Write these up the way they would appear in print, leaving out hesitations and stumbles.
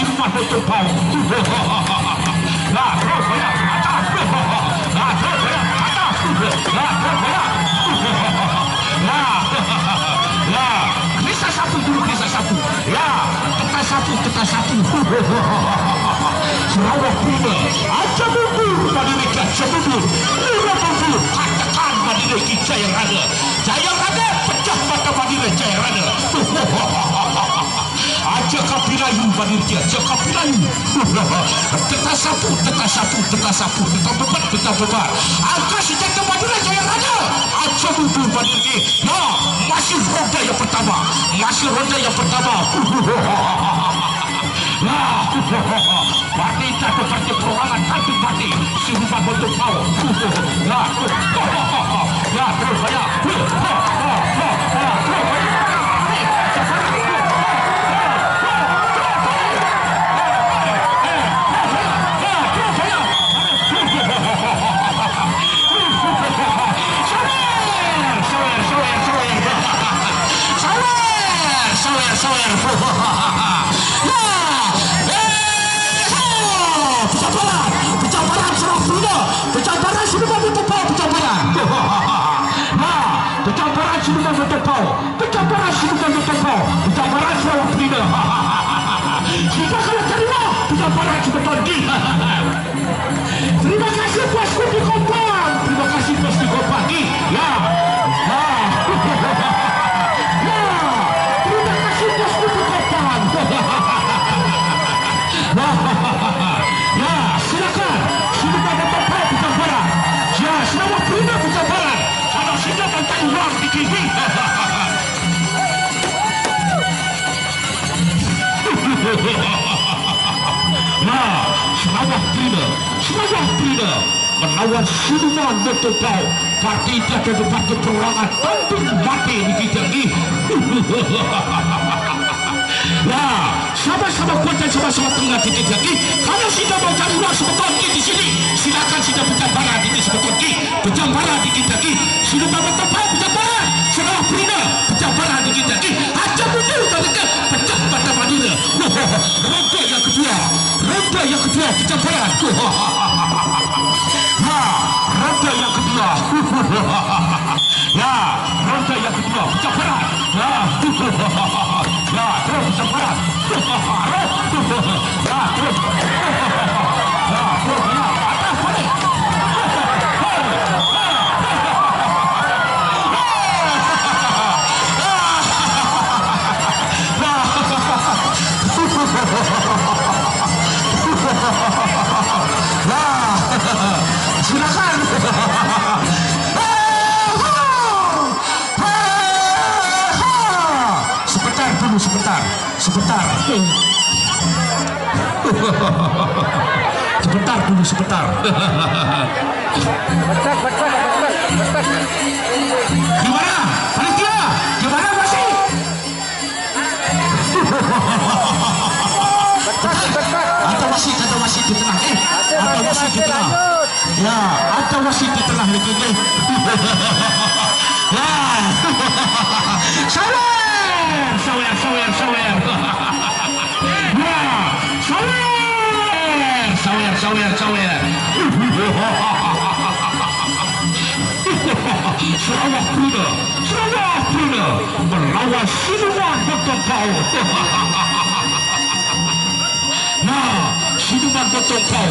siluman betul pau. Nah, terus banyak atas. Nah, terus banyak atas. Nah, terus banyak. Nah, kisah satu dulu, kisah satu. Ya, tekan satu. Sarawak Prima, aja mundur pada mereka, aja mundur. Murah mundur, katakan pada mereka Jaya Rada. Jaya Rada, pecah mata pada mereka Jaya Rada. Aja kapilayu pada mereka, aja kapilayu. Tekan satu. Tetap bebat. Angka senjata pada mereka Jaya Rada. Aja mundur pada mereka. Nah, masih ronda yang pertama. Nah, parti jatuh parti perorangan tantu parti siluman bentuk pau. Nah, terus saya. Pencambaran Sarawak Prima. Kita kalau terima pencambaran seperti ini. Terima kasih bosku di Kopang. Terima kasih bos di Kopang. Ya. Terima kasih bosku di Kopang. Ya, silakan. Sudah ada tempat pencambaran. Ya, Sarawak Prima pencambaran. Kalau sudah tentang uang di gigi. Nah, Sarawak Prima melawan siluman betul pau. Parti jatuh di parti perorangan tantu mati di kita ini. Nah, sama-sama kuat dan sama-sama tengah di kita ini. Kalau sudah mau cari uang sebetulnya di sini, silakan sudah pencambaran di sebetulnya. Pencambaran di kita ini. Siluman betul pau pencambaran. Sarawak Prima pencambaran di kita ini. Aja mundur mereka pecah mata Madura. Ronda yang kedua pencambaran. Ronda yang kedua. Ya, ronda yang kedua pencambaran. Ya, terus pencambaran. Ya, terus. Atas balik. Silakan. Sebentar. Sebentar. Gimana? Panitia? Gimana masih? Atau masih di tengah? Atau masih di tengah? Ya, atau masih di tengah lagi? Ya, sawer. Ya, sawer. Sarawak Prima melawan siluman betul pau. Nah, siluman betul pau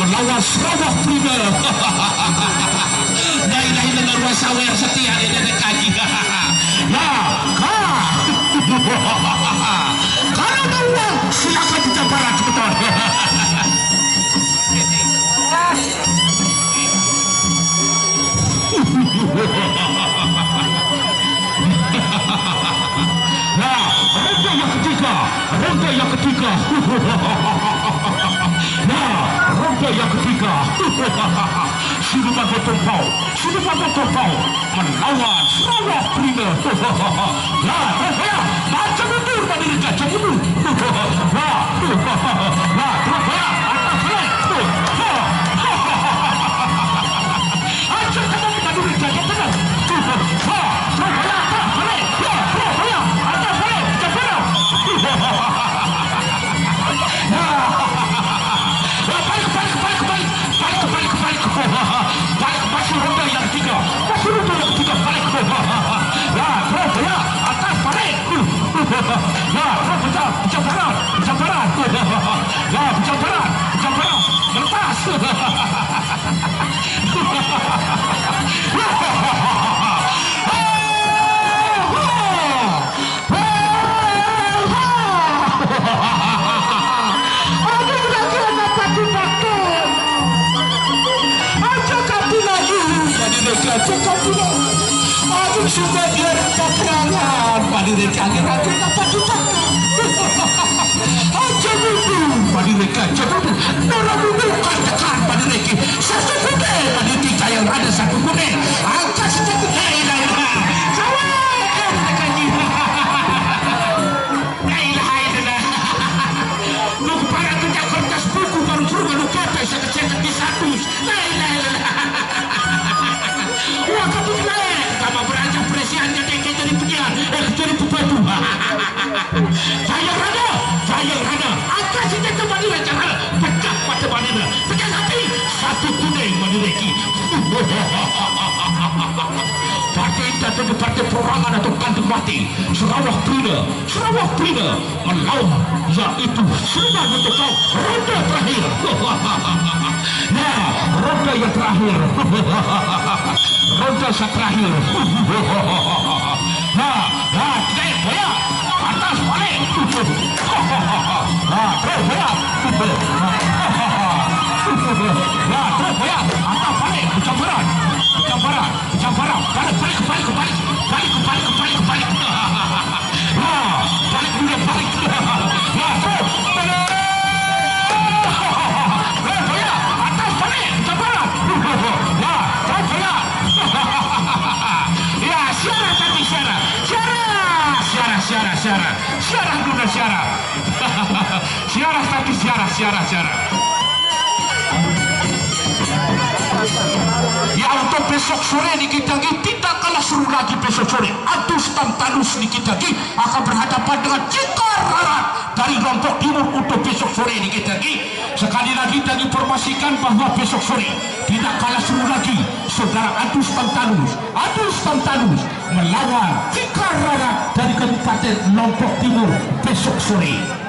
melawan Sarawak Prima. Lain dengan wasawer setia ini kaki. Ya, kalau mau uang silakan pencambaran cepetan. Nah, ronda yang ketiga. Nah, ronda yang ketiga. Siluman betul pau melawan Sarawak Prima. Nah, saya macam mundur pada mereka, macam mundur. Nah, terus saya atas balik. Acak kamu kita dulu jaga benar. Terus saya atas balik. Terus saya atas balik, macam benar. mereka cekap pula. Aku suka dia peperangan pada mereka akhir-akhir dapat ditakar. Aja budu pada mereka cekap pula. Orang budu katakan pada mereka satu kuda pada tiga yang ada satu kuda. Angkat satu kuda. Jaya Rana, angkat senjata Madura jangan pecah mata Madura, pecah hati satu kuning Madura ki. Partai itu partai perorangan atau kantong mati. Sarawak Prina melawan, yaitu sudah untuk kau ronda terakhir. Nah, ronda yang terakhir. Ronda terakhir. Nah, tidak boleh. Atas balik. Terus boleh. Terus boleh. Atas balik. Camparan. Balik. Balik dulu. Terus. Atas balik. Camparan. Terus boleh. Ya, siara tapi siara. Siara dulu siara. Siara. Ya untuk besok sore di kita tidak kalah seru lagi besok sore. Adus Tantanus di kita akan berhadapan dengan Cikar Harat dari Lombok Timur untuk besok sore di kita. Sekali lagi kita informasikan bahwa besok sore tidak kalah seru lagi saudara Adus Tantanus melawan Cikar Harat dari Kabupaten Lombok Timur besok sore.